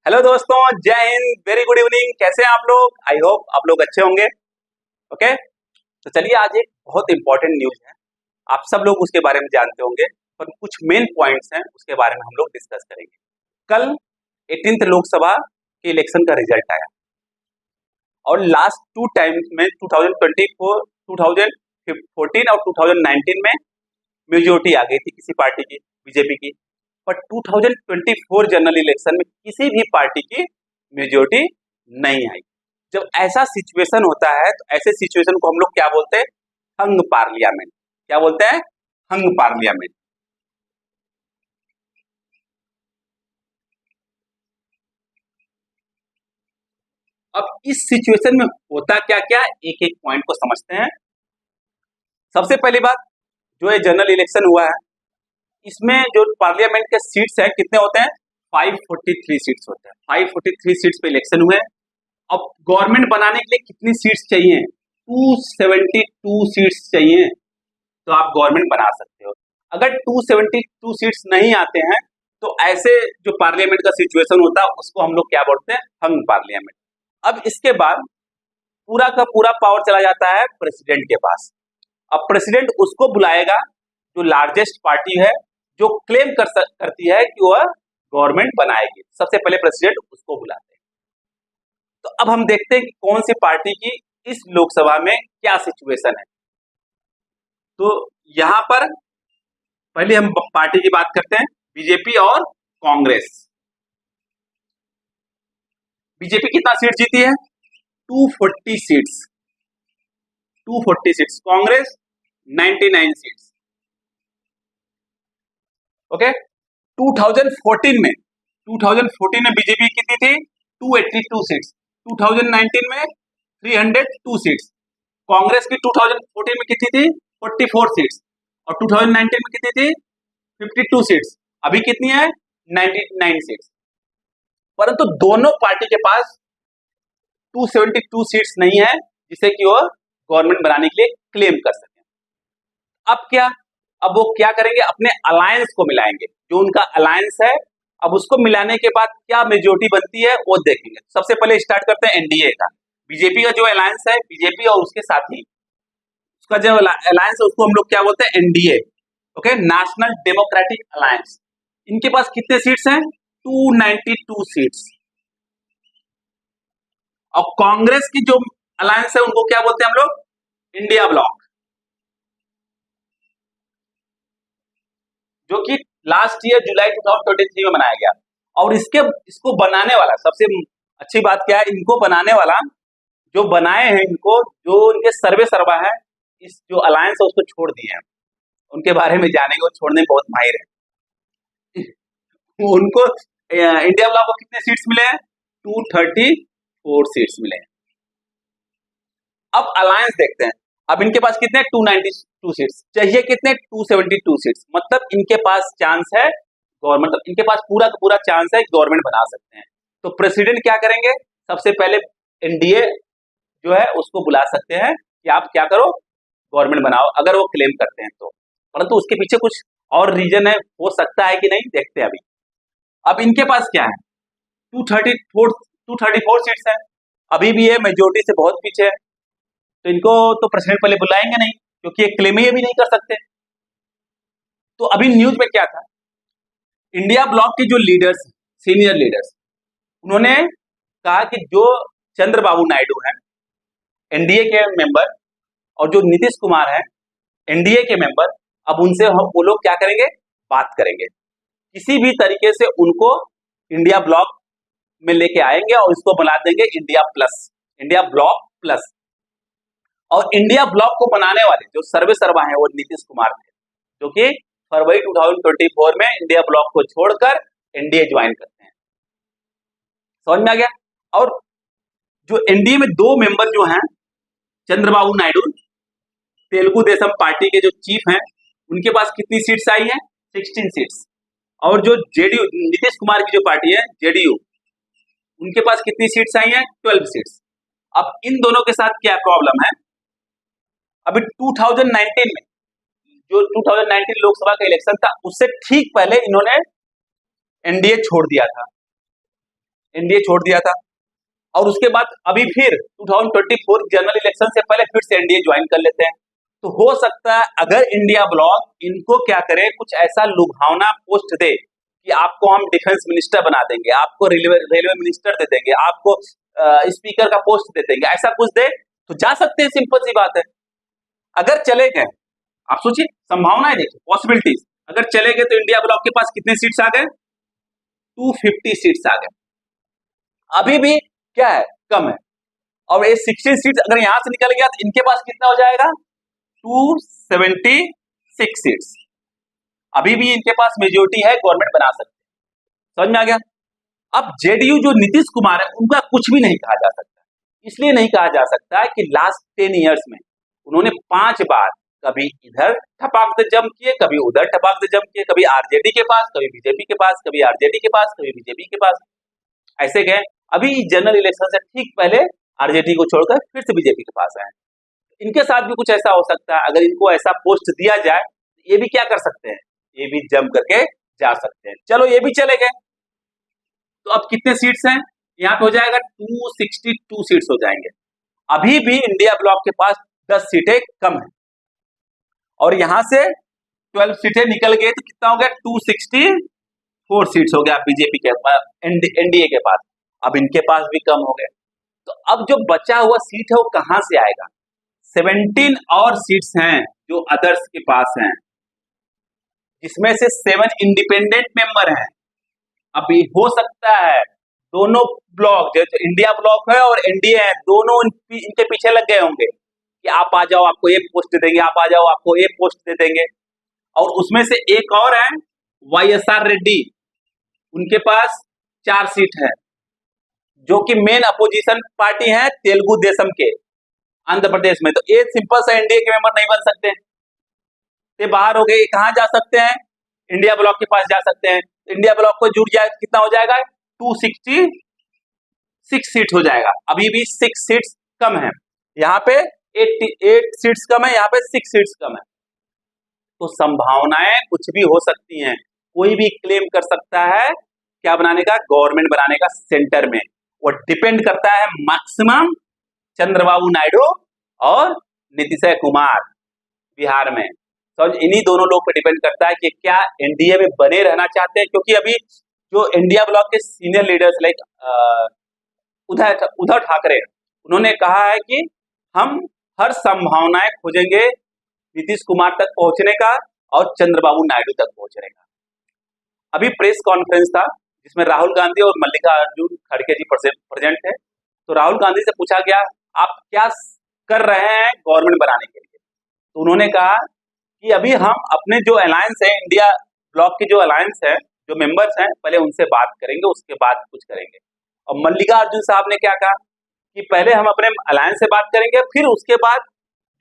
Hello दोस्तों, जय Hind, very good evening. कैसे हैं आप लोग? आई होप आप लोग अच्छे होंगे। ओके, तो चलिए आज एक बहुत इंपॉर्टेंट न्यूज है। आप सब लोग उसके बारे में जानते होंगे, पर कुछ मेन पॉइंट्स हैं उसके बारे में हम लोग डिस्कस करेंगे। कल 18th लोकसभा के इलेक्शन का रिजल्ट आया और लास्ट टू टाइम्स में 2024, 2014 और 2019 में मेजोरिटी आ गई थी किसी पार्टी की, बीजेपी की। पर 2024 जनरल इलेक्शन में किसी भी पार्टी की मेजोरिटी नहीं आई। जब ऐसा सिचुएशन होता है तो ऐसे सिचुएशन को हम लोग क्या बोलते हैं? हंग पार्लियामेंट। क्या बोलते हैं? हंग पार्लियामेंट। अब इस सिचुएशन में होता क्या क्या, एक एक पॉइंट को समझते हैं। सबसे पहली बात, जो ये जनरल इलेक्शन हुआ है, इसमें जो पार्लियामेंट के सीट्स हैं कितने होते हैं? 543 सीट्स होते हैं। 543 सीट्स पे इलेक्शन हुए। अब गवर्नमेंट बनाने के लिए कितनी सीट्स चाहिए? 272 सीट्स चाहिए, तो आप गवर्नमेंट बना सकते हो। अगर 272 सीट्स नहीं आते हैं तो ऐसे जो पार्लियामेंट का सिचुएशन होता है उसको हम लोग क्या बोलते हैं? हंग पार्लियामेंट। अब इसके बाद पूरा का पूरा पावर चला जाता है प्रेसिडेंट के पास। अब प्रेसिडेंट उसको बुलाएगा जो लार्जेस्ट पार्टी है, जो क्लेम करती है कि वह गवर्नमेंट बनाएगी। सबसे पहले प्रेसिडेंट उसको बुलाते हैं। तो अब हम देखते हैं कि कौन सी पार्टी की इस लोकसभा में क्या सिचुएशन है। तो यहां पर पहले हम पार्टी की बात करते हैं, बीजेपी और कांग्रेस। बीजेपी कितना सीट जीती है? 240 seats. 240 seats. Congress 99 seats. Okay. 2014 में बीजेपी कितनी थी? 282 सीट्स। 2019 में 302 सीट्स। कांग्रेस की 2014 में कितनी थी? 44 सीट्स। और 2019 में कितनी थी? 52 सीट्स। अभी कितनी है? 99 सीट्स। परंतु दोनों पार्टी के पास 272 सीट्स नहीं है जिसे कि वो गवर्नमेंट बनाने के लिए क्लेम कर सके। अब क्या? अब वो क्या करेंगे? अपने अलायंस को मिलाएंगे। जो उनका अलायंस है, अब उसको मिलाने के बाद क्या मेजोरिटी बनती है वो देखेंगे। सबसे पहले स्टार्ट करते हैं एनडीए का। बीजेपी का जो अलायंस है, बीजेपी और उसके साथी, उसका जो अलायंस है उसको हम लोग क्या बोलते हैं? NDA. Okay, national democratic alliance. इनके पास कितने सीट्स हैं? 292 सीट्स। और कांग्रेस की जो अलायंस है उनको क्या बोलते हैं हम लोग? इंडिया ब्लॉक, जो कि लास्ट ईयर जुलाई 2023 में बनाया गया। और इसको बनाने वाला, सबसे अच्छी बात क्या है, इनको बनाने वाला, जो बनाए हैं इनको, जो इनके सर्वे सर्वा है, इस जो अलायंस है उसको छोड़ दिए हैं। उनके बारे में जानेंगे, वो छोड़ने में बहुत माहिर है। उनको इंडिया ब्लॉक को कितने सीट्स मिले हैं? 234 सीट्स मिले हैं। अब अलायंस देखते हैं। अब इनके पास कितने? 292 सीट्स। चाहिए कितने? 272 सीट्स। मतलब इनके पास चांस है गवर्नमेंट, मतलब इनके पास पूरा का पूरा चांस है गवर्नमेंट बना सकते हैं। तो प्रेसिडेंट क्या करेंगे? सबसे पहले एनडीए जो है उसको बुला सकते हैं कि आप क्या करो, गवर्नमेंट बनाओ, अगर वो क्लेम करते हैं तो। परंतु उसके पीछे कुछ और रीजन है, हो सकता है कि नहीं, देखते हैं अभी। अब इनके पास क्या है? 234 सीट्स है, अभी भी ये मेजोरिटी से बहुत पीछे है। तो इनको तो प्रेसिडेंट पहले बुलाएंगे नहीं, क्योंकि ये क्लेम ही अभी नहीं कर सकते। तो अभी न्यूज में क्या था? इंडिया ब्लॉक के जो लीडर्स, सीनियर लीडर्स, उन्होंने कहा कि जो चंद्रबाबू नायडू हैं एनडीए के मेंबर, और जो नीतीश कुमार हैं एनडीए के मेंबर, अब उनसे हम वो लोग क्या करेंगे? बात करेंगे। किसी भी तरीके से उनको इंडिया ब्लॉक में लेके आएंगे और इसको बना देंगे India plus, India block plus. और इंडिया ब्लॉक को बनाने वाले जो सर्वे सर्वा हैं वो नीतीश कुमार थे, जो कि फरवरी 2024 में इंडिया ब्लॉक को छोड़कर एनडीए ज्वाइन करते हैं। समझ में आ गया? और जो एनडीए में दो मेंबर जो हैं, चंद्रबाबू नायडू, तेलुगु देशम पार्टी के जो चीफ हैं, उनके पास कितनी सीट्स आई हैं? 16 सीट्स। और जो जेडीयू, नीतीश कुमार की जो पार्टी है जेडीयू, उनके पास कितनी सीट्स आई हैं? 12 सीट्स। अब इन दोनों के साथ क्या प्रॉब्लम है? अभी 2019 में, जो 2019 लोकसभा का इलेक्शन था, उससे ठीक पहले इन्होंने एनडीए छोड़ दिया था। एनडीए छोड़ दिया था, और उसके बाद अभी फिर 2024 जनरल इलेक्शन से पहले फिर से एनडीए ज्वाइन कर लेते हैं। तो हो सकता है अगर इंडिया ब्लॉक इनको क्या करे, कुछ ऐसा लुभावना पोस्ट दे कि आपको हम डिफेंस मिनिस्टर बना देंगे, आपको रेलवे मिनिस्टर दे देंगे, आपको स्पीकर का पोस्ट दे देंगे, ऐसा कुछ दे तो जा सकते हैं, सिंपल सी बात है। अगर चले गए, आप सोचिए संभावनाएं देखिए, पॉसिबिलिटीज, अगर चले गए तो इंडिया ब्लॉक के पास कितने सीट्स आ गए, 250 सीट्स आ गए। अभी भी क्या है, कम है, और ये 16 सीट्स अगर यहां से निकल गया तो इनके पास कितना हो जाएगा, 276 सीट्स। अभी भी इनके पास मेजोरिटी है, गवर्नमेंट बना सकते हैं। समझ में आ गया। अब जेडीयू जो नीतीश कुमार है उनका कुछ भी नहीं कहा जा सकता, इसलिए नहीं कहा जा सकता है कि लास्ट 10 ईयर्स में उन्होंने 5 बार कभी इधर ठपाक दे जंप किए, कभी उधर ठपाक दे जंप किए, कभी आरजेडी के पास, कभी बीजेपी के पास, कभी आरजेडी के पास, कभी बीजेपी के पास, ऐसे गए। अभी जनरल इलेक्शन से ठीक पहले आरजेडी को छोड़कर फिर से बीजेपी के पास आए। इनके साथ भी कुछ ऐसा हो सकता है, अगर इनको ऐसा पोस्ट दिया जाए तो ये भी क्या कर सकते हैं, ये भी जंप करके जा सकते हैं। चलो ये भी चले गए, तो अब कितने सीट्स हैं, यहाँ पे हो जाएगा 262 सीट्स हो जाएंगे। अभी भी इंडिया ब्लॉक के पास 10 सीटें कम है, और यहां से 12 सीटें निकल गई तो कितना हो गया, 264 सीट्स हो गया बीजेपी के पास, एनडीए के पास। अब इनके पास भी कम हो गए, तो अब जो बचा हुआ सीट है वो कहां से आएगा, 17 और सीट्स हैं जो अदर्स के पास हैं, जिसमें से 7 इंडिपेंडेंट मेंबर हैं। अभी हो सकता है दोनों ब्लॉक, जो इंडिया ब्लॉक है और एनडीए है, दोनों इनके पीछे लग गए होंगे कि आप आ जाओ, आपको ये पोस्ट दे देंगे, आप आ जाओ, आपको ये पोस्ट दे देंगे। और उसमें से एक और है वाईएसआर रेड्डी, उनके पास 4 सीट है, जो कि मेन अपोजिशन पार्टी है तेलुगु देशम के आंध्र प्रदेश में। तो ये सिंपल सा एनडीए के मेंबर नहीं बन सकते, ये बाहर हो गए। कहां जा सकते हैं, इंडिया ब्लॉक के पास जा सकते हैं। इंडिया ब्लॉक को जुड़ जाए कितना हो जाएगा, 266 सीट हो जाएगा। अभी भी 6 सीट्स कम है, यहाँ पे 88 सीट्स कम है, यहाँ पे 6 सीट्स कम है। तो संभावनाएं कुछ भी हो सकती हैं, कोई भी क्लेम कर सकता है क्या बनाने का, गवर्नमेंट बनाने का सेंटर में। वो डिपेंड करता है मैक्सिमम चंद्रबाबू नायडू और नीतीश कुमार बिहार में। तो इन्हीं दोनों लोग पे डिपेंड करता है कि क्या एनडीए में बने रहना चाहते हैं, क्योंकि अभी जो इंडिया ब्लॉक के senior leaders like Uddhav Thackeray, उन्होंने कहा है कि हम हर संभावनाएं खोजेंगे नीतीश कुमार तक पहुंचने का और चंद्रबाबू नायडू तक पहुंचने का। अभी प्रेस कॉन्फ्रेंस था जिसमें राहुल गांधी और मल्लिकार्जुन खड़गे जी प्रेजेंट थे। तो राहुल गांधी से पूछा गया आप क्या कर रहे हैं गवर्नमेंट बनाने के लिए, तो उन्होंने कहा कि अभी हम अपने जो अलायंस है, इंडिया ब्लॉक के जो अलायंस है, जो मेंबर्स हैं, पहले उनसे बात करेंगे, उसके बाद कुछ करेंगे। और मल्लिकार्जुन साहब ने क्या कहा कि पहले हम अपने अलायंस से बात करेंगे, फिर उसके बाद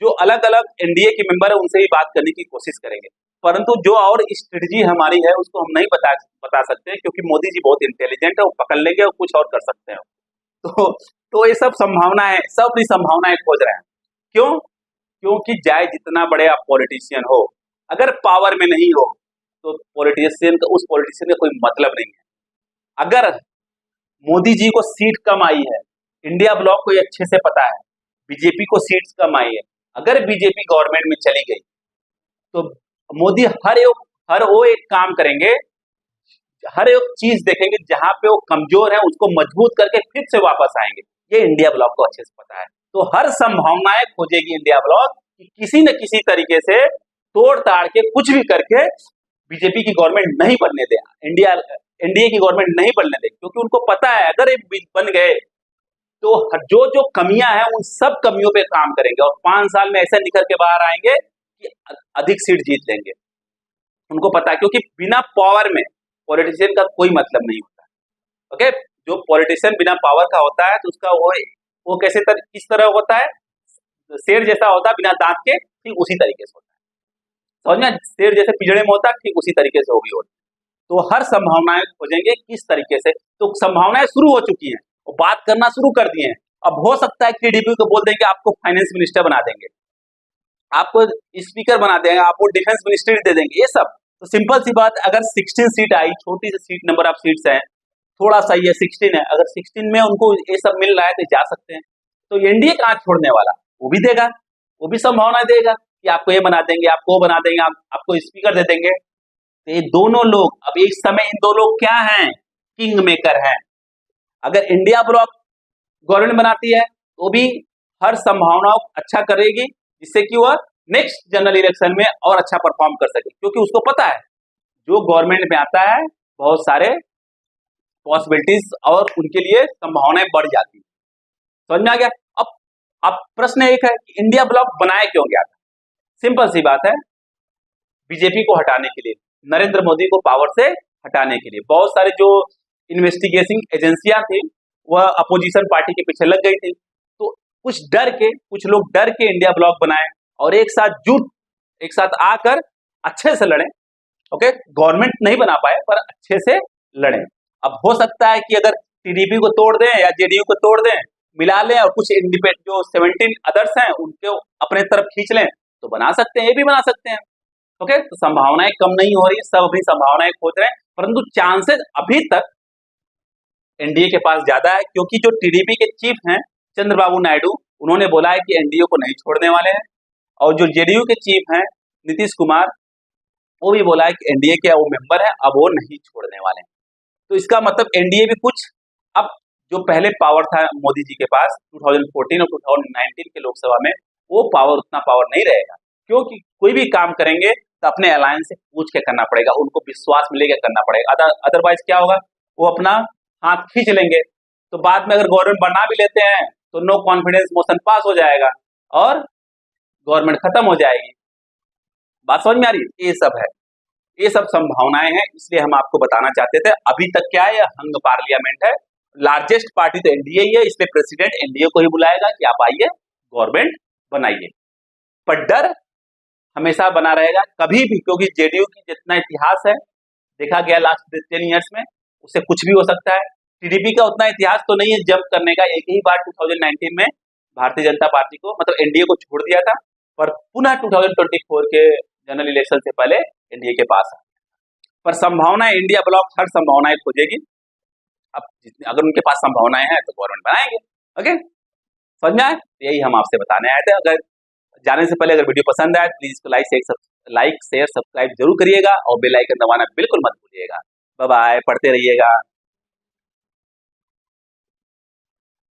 जो अलग अलग एनडीए के मेंबर है उनसे भी बात करने की कोशिश करेंगे। परंतु जो और स्ट्रेटजी हमारी है उसको हम नहीं बता सकते, क्योंकि मोदी जी बहुत इंटेलिजेंट है, वो पकड़ लेंगे और कुछ और कर सकते हैं। तो ये सब संभावनाएं, सब अपनी संभावनाएं खोज रहे हैं। क्यों? क्योंकि चाहे जितना बड़े आप पॉलिटिशियन हो, अगर पावर में नहीं हो तो उस पॉलिटिशियन का कोई मतलब नहीं है। अगर मोदी जी को सीट कम आई है, इंडिया ब्लॉक को ये अच्छे से पता है, बीजेपी को सीट्स कम आई है, अगर बीजेपी गवर्नमेंट में चली गई तो मोदी हर वो एक काम करेंगे, हर एक चीज देखेंगे, जहां पे वो कमजोर है उसको मजबूत करके फिर से वापस आएंगे। ये इंडिया ब्लॉक को अच्छे से पता है। तो हर संभावनाएं खोजेगी इंडिया ब्लॉक कि किसी न किसी तरीके से तोड़ ताड़ के कुछ भी करके बीजेपी की गवर्नमेंट नहीं बनने दे, एनडीए की गवर्नमेंट नहीं बनने दे, क्योंकि उनको पता है अगर ये बन गए तो जो जो कमियां हैं उन सब कमियों पे काम करेंगे और 5 साल में ऐसे निकल के बाहर आएंगे कि अधिक सीट जीत लेंगे। उनको पता है, क्योंकि बिना पावर में पॉलिटिशियन का कोई मतलब नहीं होता। ओके, जो पॉलिटिशियन बिना पावर का होता है तो उसका वो किस तरह होता है, शेर जैसा होता है बिना दांत के, ठीक उसी तरीके से होता है। समझना, शेर जैसे पिंजड़े में होता है ठीक उसी तरीके से वो भी होता है। तो हर संभावनाएं खोजेंगे किस तरीके से। तो संभावनाएं शुरू हो चुकी हैं, वो बात करना शुरू कर दिए हैं। अब हो सकता है कि टीडीपी को बोल देंगे आपको फाइनेंस मिनिस्टर बना देंगे, आपको स्पीकर बना देंगे, आपको डिफेंस मिनिस्ट्री दे देंगे, ये सब। तो सिंपल सी बात, अगर 16 सीट आई, छोटी सी सीट, नंबर ऑफ सीट्स हैं, थोड़ा सा ये 16 है, अगर 16 में उनको ये सब मिल रहा है तो जा सकते हैं। तो एनडीए कहाँ छोड़ने वाला, वो भी देगा, वो भी संभावना देगा कि आपको ये बना देंगे, आपको वो बना देंगे, आपको स्पीकर दे देंगे। तो ये दोनों लोग अब इस समय इन दो लोग क्या हैं, किंग मेकर हैं। अगर इंडिया ब्लॉक गवर्नमेंट बनाती है तो भी हर संभावना अच्छा करेगी, जिससे कि वह नेक्स्ट जनरल इलेक्शन में और अच्छा परफॉर्म कर सके, क्योंकि उसको पता है जो गवर्नमेंट में आता है बहुत सारे पॉसिबिलिटीज और उनके लिए संभावनाएं बढ़ जाती है। समझ में आ गया। अब प्रश्न एक है कि इंडिया ब्लॉक बनाया क्यों गया था। सिंपल सी बात है, बीजेपी को हटाने के लिए, नरेंद्र मोदी को पावर से हटाने के लिए। बहुत सारे जो इन्वेस्टिगेशन एजेंसियां थी वह अपोजिशन पार्टी के पीछे लग गई थी, तो कुछ लोग डर के इंडिया ब्लॉक बनाए और एक साथ आकर अच्छे से लड़े। ओके, गवर्नमेंट नहीं बना पाए पर अच्छे से लड़े। अब हो सकता है कि अगर टीडीपी को तोड़ दें या जेडीयू को तोड़ दें, मिला लें और कुछ इंडिपेंडेंट जो 17 अदर्स हैं उनको अपने तरफ खींच लें तो बना सकते हैं, ये भी बना सकते हैं। ओके, तो संभावनाएं कम नहीं हो रही, सब अपनी संभावनाएं खोज रहे हैं, परंतु चांसेस अभी तक एनडीए के पास ज्यादा है, क्योंकि जो टीडीपी के चीफ हैं चंद्रबाबू नायडू, उन्होंने बोला है कि एनडीए को नहीं छोड़ने वाले हैं, और जो जेडीयू के चीफ हैं नीतीश कुमार, वो भी बोला है कि एनडीए के वो मेंबर है, अब वो नहीं छोड़ने वाले हैं। तो इसका मतलब एनडीए भी कुछ, अब जो पहले पावर था मोदी जी के पास 2014 और 2019 के लोकसभा में, वो उतना पावर नहीं रहेगा, क्योंकि कोई भी काम करेंगे तो अपने अलायंस से पूछ के करना पड़ेगा, उनको विश्वास मिलेगा करना पड़ेगा। अदरवाइज क्या होगा, वो अपना हाथ खींच लेंगे, तो बाद में अगर गवर्नमेंट बना भी लेते हैं तो नो कॉन्फिडेंस मोशन पास हो जाएगा और गवर्नमेंट खत्म हो जाएगी। बात समझ में आ रही है। ये सब है, ये सब संभावनाएं हैं, इसलिए हम आपको बताना चाहते थे। अभी तक क्या है, हंग पार्लियामेंट है, लार्जेस्ट पार्टी तो एनडीए ही है, इसलिए प्रेसिडेंट एनडीए को ही बुलाएगा कि आप आइए गवर्नमेंट बनाइए। पर डर हमेशा बना रहेगा कभी भी, क्योंकि जेडीयू की जितना इतिहास है देखा गया लास्ट 10 ईयर्स में, उससे कुछ भी हो सकता है। टीडीपी का उतना इतिहास तो नहीं है जंप करने का, एक ही बार 2019 में भारतीय जनता पार्टी को, मतलब एनडीए को छोड़ दिया था, पर पुनः 2024 के जनरल इलेक्शन से पहले एनडीए के पास है। पर संभावना इंडिया ब्लॉक हर संभावनाएं खोजेगी, अब अगर उनके पास संभावनाएं हैं तो गवर्नमेंट बनाएंगे। ओके, समझ में आए, यही हम आपसे बताने आए थे। अगर जाने से पहले अगर वीडियो पसंद आए प्लीज इसको लाइक शेयर सब्सक्राइब जरूर करिएगा और बेल आइकन दबाना बिल्कुल मत भूलिएगा। बाय बाय, पढ़ते रहिएगा।